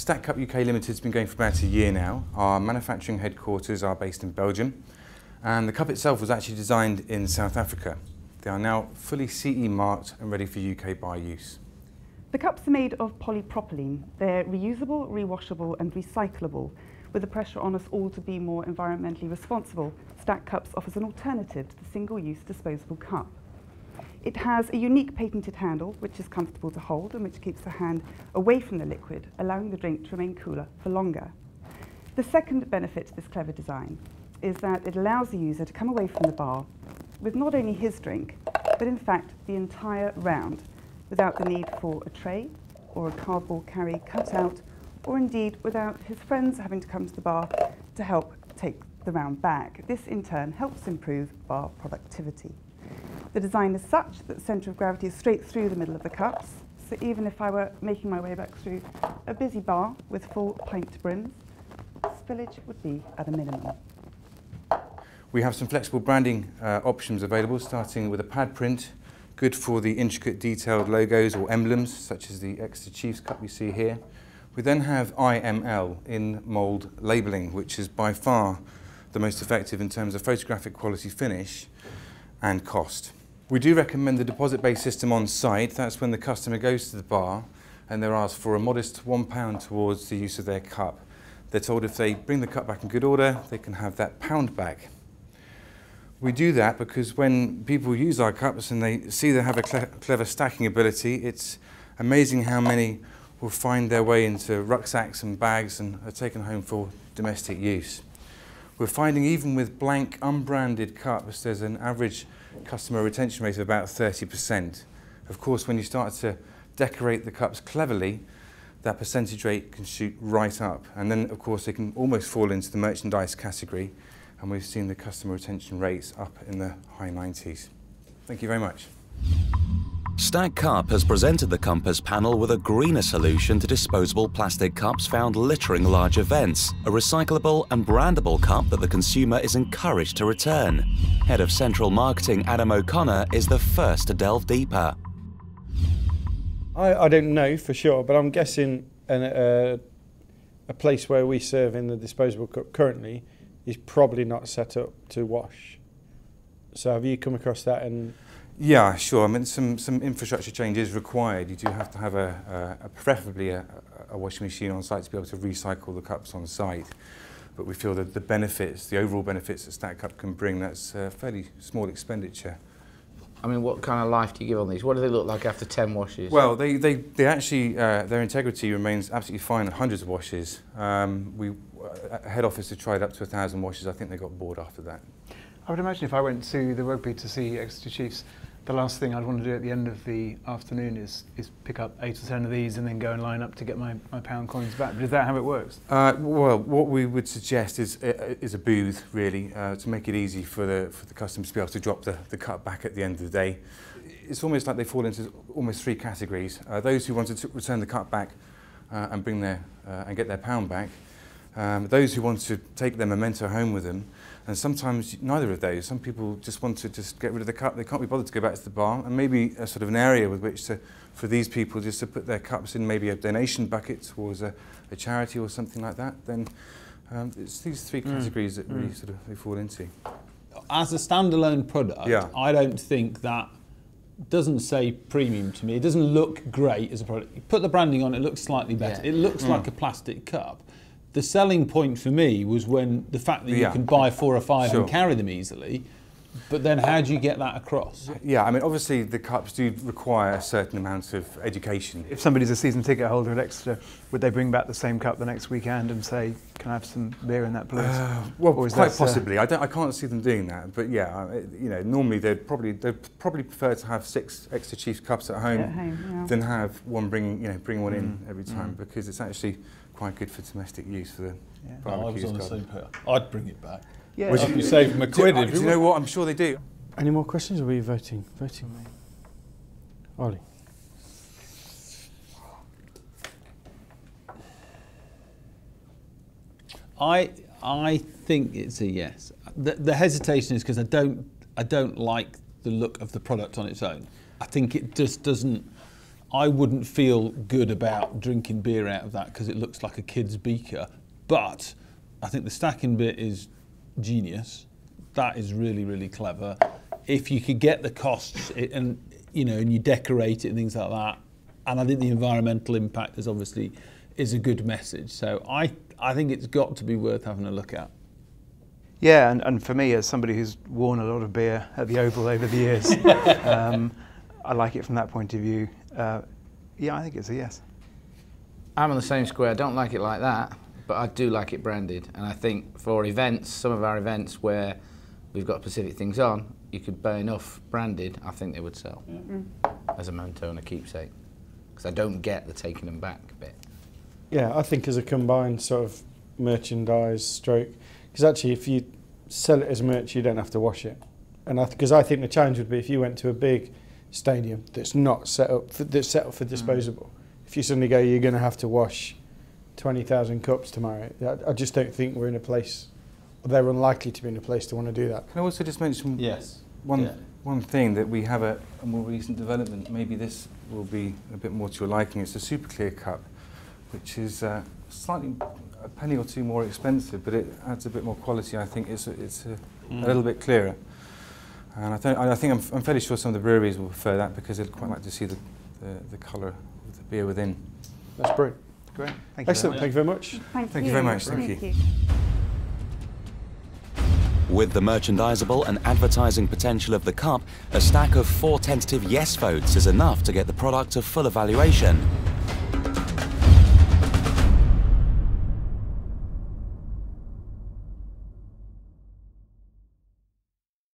Stack Cup UK Limited has been going for about a year now. Our manufacturing headquarters are based in Belgium, and the cup itself was actually designed in South Africa. They are now fully CE marked and ready for UK bar use. The cups are made of polypropylene. They're reusable, rewashable and recyclable. With the pressure on us all to be more environmentally responsible, Stack Cups offers an alternative to the single-use disposable cup. It has a unique patented handle which is comfortable to hold and which keeps the hand away from the liquid, allowing the drink to remain cooler for longer. The second benefit to this clever design is that it allows the user to come away from the bar with not only his drink, but in fact the entire round, without the need for a tray or a cardboard carry cut out, or indeed without his friends having to come to the bar to help take the round back. This in turn helps improve bar productivity. The design is such that the centre of gravity is straight through the middle of the cups, so even if I were making my way back through a busy bar with full pint brims, spillage would be at a minimum. We have some flexible branding options available, starting with a pad print, good for the intricate detailed logos or emblems, such as the Exeter Chiefs Cup we see here. We then have IML in mould labelling, which is by far the most effective in terms of photographic quality finish and cost. We do recommend the deposit-based system on site. That's when the customer goes to the bar and they're asked for a modest £1 towards the use of their cup. They're told if they bring the cup back in good order, they can have that £1 back. We do that because when people use our cups and they see they have a clever stacking ability, it's amazing how many will find their way into rucksacks and bags and are taken home for domestic use. We're finding even with blank, unbranded cups, there's an average customer retention rate of about 30%. Of course, when you start to decorate the cups cleverly, that percentage rate can shoot right up. And then, of course, they can almost fall into the merchandise category. And we've seen the customer retention rates up in the high 90s. Thank you very much. Stack Cup has presented the Compass panel with a greener solution to disposable plastic cups found littering large events, a recyclable and brandable cup that the consumer is encouraged to return. Head of Central Marketing Adam O'Connor is the first to delve deeper. I don't know for sure, but I'm guessing a place where we serve in the disposable cup currently is probably not set up to wash. So have you come across that? And yeah, sure. I mean, some infrastructure change is required. You do have to have preferably a washing machine on site to be able to recycle the cups on site. But we feel that the benefits, the overall benefits that Stack Cup can bring, that's a fairly small expenditure. I mean, what kind of life do you give on these? What do they look like after 10 washes? Well, they actually, their integrity remains absolutely fine at hundreds of washes. Head office had tried up to 1,000 washes. I think they got bored after that. I would imagine if I went to the rugby to see Exeter Chiefs, the last thing I'd want to do at the end of the afternoon is pick up 8 or 10 of these and then go and line up to get my pound coins back. But is that how it works? Well, what we would suggest is a booth, really, to make it easy for the customers to be able to drop the cup back at the end of the day. It's almost like they fall into almost 3 categories. Those who want to return the cup back and bring and get their pound back. Those who want to take their memento home with them, and sometimes neither of those. Some people just want to get rid of the cup. They can't be bothered to go back to the bar, and maybe a sort of an area with which for these people just to put their cups in, maybe a donation bucket towards a charity or something like that. Then it's these 3 categories that really sort of they fall into. As a standalone product, yeah. I don't think that doesn't say premium to me. It doesn't look great as a product. You put the branding on, it looks slightly better. Yeah. It looks like a plastic cup. The selling point for me was when the fact that you can buy 4 or 5 and carry them easily, but then how do you get that across? Yeah, I mean, obviously the cups do require a certain amount of education. If somebody's a season ticket holder at Exeter, would they bring back the same cup the next weekend and say, can I have some beer in that, please? Well, quite possibly. I can't see them doing that, but yeah, you know, normally they'd probably prefer to have 6 Exeter Chiefs cups at home than have one bring one in every time, because it's actually quite good for domestic use for the barbecues. I was on the same page. I'd bring it back. Yeah. Would you save them a quid? Do you know what? I'm sure they do. any more questions? Or are we voting? Ollie. I think it's a yes. The hesitation is because I don't like the look of the product on its own. I think it just doesn't I wouldn't feel good about drinking beer out of that because it looks like a kid's beaker. But I think the stacking bit is genius. That is really, really clever. If you could get the costs and you decorate it and things like that, and I think the environmental impact is obviously a good message. So I think it's got to be worth having a look at. Yeah, and for me, as somebody who's worn a lot of beer at the Oval over the years, I like it from that point of view. Yeah, I think it's a yes. I'm on the same square. I don't like it like that, but I do like it branded. And I think for events, some of our events where we've got specific things on, you could buy enough branded, I think they would sell as a memento and a keepsake. Because I don't get the taking them back bit. Yeah, I think as a combined sort of merchandise stroke, because actually if you sell it as merch, you don't have to wash it. And because I think the challenge would be if you went to a big stadium that's not set up for disposable. If you suddenly go, you're going to have to wash 20,000 cups tomorrow. I just don't think we're in a place, or they're unlikely to be in a place to want to do that. Can I also just mention one thing that we have a more recent development? Maybe this will be a bit more to your liking. It's a super clear cup, which is slightly a penny or two more expensive, but it adds a bit more quality. I think it's a little bit clearer. And I think I'm fairly sure some of the breweries will prefer that because they'd quite like to see the colour of the beer within. That's brilliant. Great. Thank you. Excellent. Thank you very much. Thank you very much. Thank you. With the merchandisable and advertising potential of the cup, a stack of 4 tentative yes votes is enough to get the product a full evaluation.